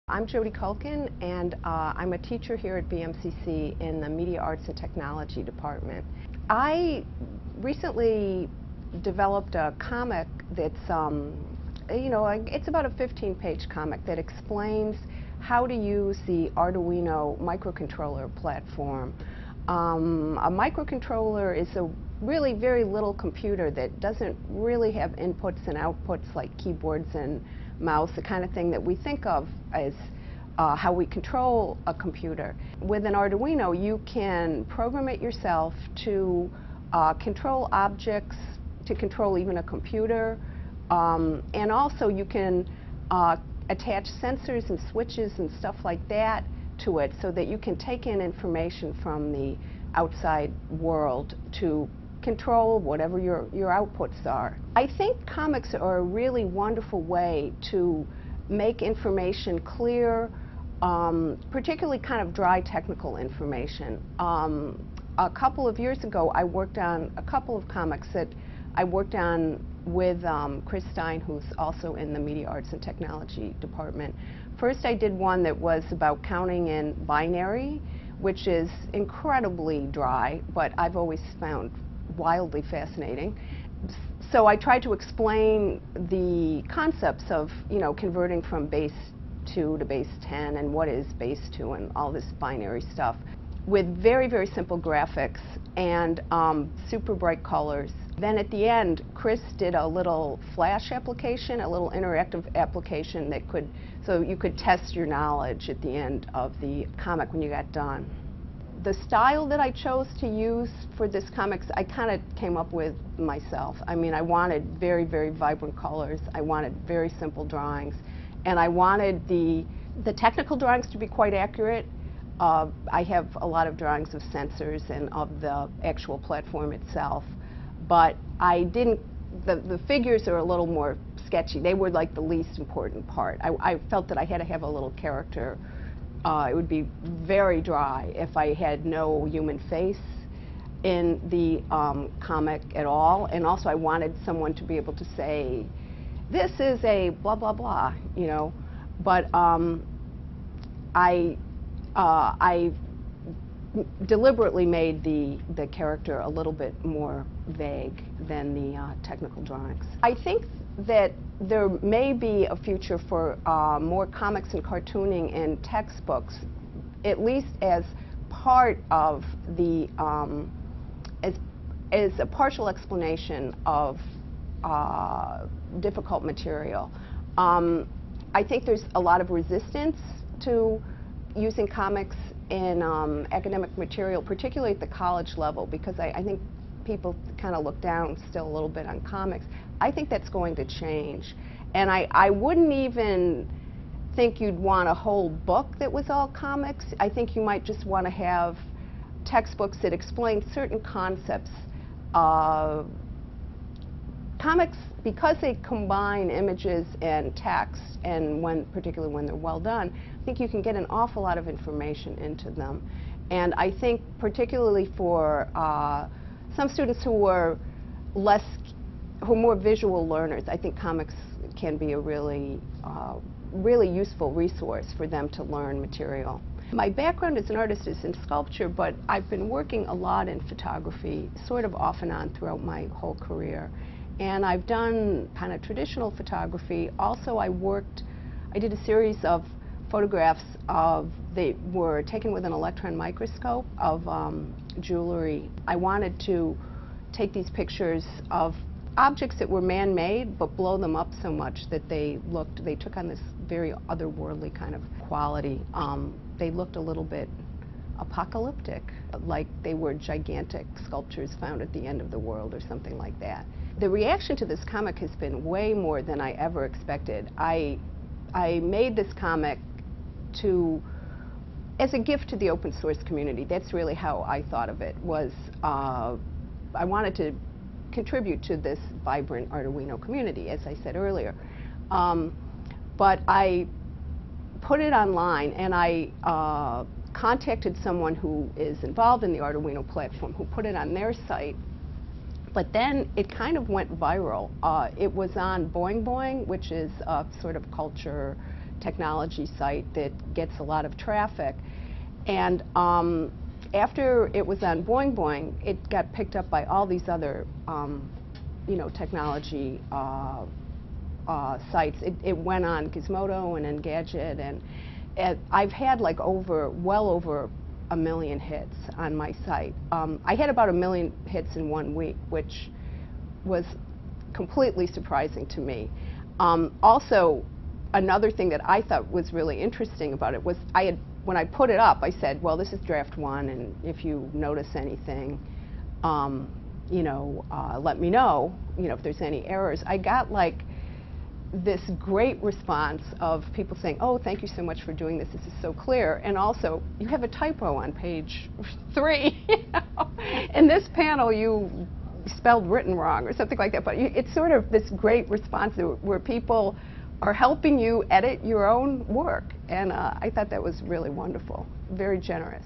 I'm Jody Culkin, and I'm a teacher here at BMCC in the Media Arts and Technology department. I recently developed a comic that's, it's about a 15-page comic that explains how to use the Arduino microcontroller platform. A microcontroller is a really very little computer that doesn't really have inputs and outputs like keyboards and mouse, the kind of thing that we think of as how we control a computer. With an Arduino, you can program it yourself to control objects, to control even a computer, and also you can attach sensors and switches and stuff like that to it so that you can take in information from the outside world to control whatever your outputs are. I think comics are a really wonderful way to make information clear, particularly kind of dry technical information. A couple of years ago, I worked on a couple of comics that I worked on with Chris Stein, who's also in the Media Arts and Technology department. First, I did one that was about counting in binary, which is incredibly dry, but I've always found wildly fascinating. So I tried to explain the concepts of, converting from base 2 to base 10 and what is base 2 and all this binary stuff with very, very simple graphics and super bright colors. Then at the end, Chris did a little flash application, a little interactive application that so you could test your knowledge at the end of the comic when you got done. The style that I chose to use for this comics, I kind of came up with myself. I mean, I wanted very, very vibrant colors. I wanted very simple drawings. And I wanted the technical drawings to be quite accurate. I have a lot of drawings of sensors and of the actual platform itself. But I didn't, the figures are a little more sketchy. They were like the least important part. I felt that I had to have a little character. It would be very dry if I had no human face in the comic at all. And also I wanted someone to be able to say, this is a blah, blah, blah, But I deliberately made the character a little bit more vague than the technical drawings. I think that there may be a future for more comics and cartooning in textbooks, at least as part of the, as a partial explanation of difficult material. I think there's a lot of resistance to using comics in academic material, particularly at the college level, because I think people kind of look down still a little bit on comics. I think that's going to change. And I wouldn't even think you'd want a whole book that was all comics. I think you might just want to have textbooks that explain certain concepts. Comics, because they combine images and text, and particularly when they're well done, I think you can get an awful lot of information into them. And I think particularly for some students who are more visual learners, I think comics can be a really, really useful resource for them to learn material. My background as an artist is in sculpture, but I've been working a lot in photography, sort of off and on throughout my whole career. And I've done kind of traditional photography. Also, I did a series of photographs they were taken with an electron microscope of jewelry. I wanted to take these pictures of objects that were man-made, but blow them up so much that they took on this very otherworldly kind of quality. They looked a little bit apocalyptic, like they were gigantic sculptures found at the end of the world or something like that. The reaction to this comic has been way more than I ever expected. I made this comic as a gift to the open source community. That's really how I thought of it, was I wanted to contribute to this vibrant Arduino community, as I said earlier. But I put it online, and I contacted someone who is involved in the Arduino platform, who put it on their site. But then it kind of went viral. It was on Boing Boing, which is a sort of culture technology site that gets a lot of traffic. And after it was on Boing Boing, it got picked up by all these other technology sites. It went on Gizmodo and Engadget, and I've had like well over 1 million hits on my site. I had about 1 million hits in 1 week, which was completely surprising to me. Also, another thing that I thought was really interesting about it was when I put it up, I said, well, this is draft 1, and if you notice anything, let me know, if there's any errors. I got like this great response of people saying, oh, thank you so much for doing this. This is so clear. And also, you have a typo on page 3. In this panel, you spelled written wrong or something like that. But it's sort of this great response where people are helping you edit your own work. And I thought that was really wonderful, very generous.